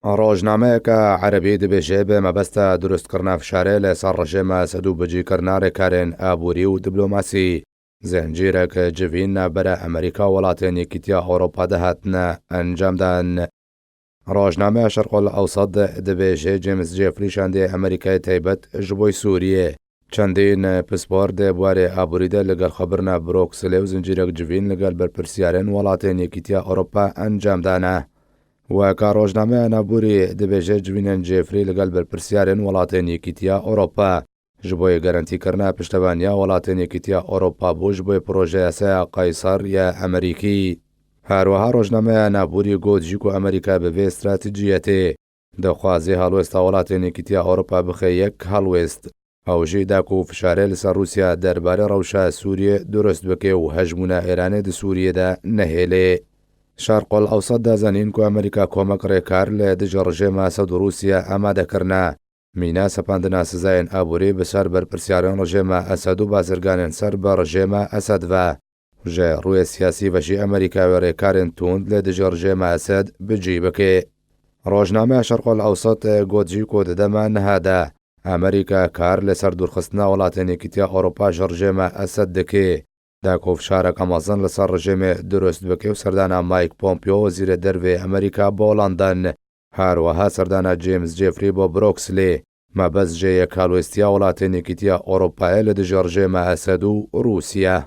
ڕۆژنامەیەکە عەرەبی دەبێژێ بە مەبەستە دروستکردنا فشارێ لەسەر ڕژێمە سەدوو بەجێکردنارێکارێن ئابووری و دیبلۆماسی زەنجیرێک جڤین بەرە ئەمریکا وڵاتێن یەکیتیا ئەوڕۆپا دەهاتنە ئەنجامدان. ڕۆژنامەیە شەرقۆل ئەوسەد دەبێژێ جێمس جێفریشان دێ ئەمریکای تایبەت ji بۆی سووریێ چەندین پسپۆر دێ بوارێ ئابووریدە لەگەڵ خەبرنا برۆکسلێ و زنجیرێک جڤین لەگەڵ بەرپرسیارێن وڵاتێن یەکیتیا ئەوڕۆپا ئەنجامدانە. وەکە ڕۆژنامەیە نابووری دەبێژێ جوینەن جێفری لەگەڵ بەرپرسیارن وڵاتێن یەکیتیا ئەوڕۆپا ji بۆی گەرانتیکردنا پشتەوانیا وڵاتێن یەکیتیا ئەوڕۆپا بوو ji بۆی پرۆژە یاسایە قەیسەر یا ئەمریکی. هەروەها ڕۆژنامەیە نابووری گۆتژیک و ئەمریکا بەبێ استراتیجیەتێ دەخوازی هەڵوێستا وڵاتێن یەکیتیا ئەوڕۆپا بخە یەک هەڵوێست ئەوژەی داک و فشارێ لەسەر رووسیا دەربارەی ڕەوشە سووریە دروست بکێ و هەژمونە ئێرانێ دی سووریەدا نەهێلێ. شەرقۆل ئەوسەد دەزانین کو ئەمریکا کۆمەک ڕێکار لە دژە ڕژێمە سەد و رووسیا ئامادەکردنا مینا سەپاندنا سزایەن ئابووری بەسەر بەرپرسیاران ڕژێمە ئەسەد و بازرگانێن سەر بە ڕژێمە ئەسەدڤە ژە ڕوویە سیاسی بەشی ئەمریکاوی ڕێکارێن توند لە دژە ڕژێمە ئەسەد بجی بکێ. ڕۆژنامە شەرقۆل ئەوسەد گۆتجی کۆ دەدەما نەهادا ئەمریکا کار لەسەر دوورخستنا وڵاتێن یەکیتیا ئەوڕۆپا ژەڕژێمە ئەسەد دەکێ داکۆ فشارێک ئەمازن لەسەر ڕژێمێ دروست بکێ و سەردانا مایک پۆمپیۆ وەزیرە دەرڤێ ئەمریکا بۆ لەندەن هەروەها سەردانا جێمس جێفری بۆ برۆکسلێ مەبەست ژێیە کالوێستیا وڵاتێن یەکیتیا ئەوڕۆپایە لە دژە ڕژێمە ئەسەد و رووسیا.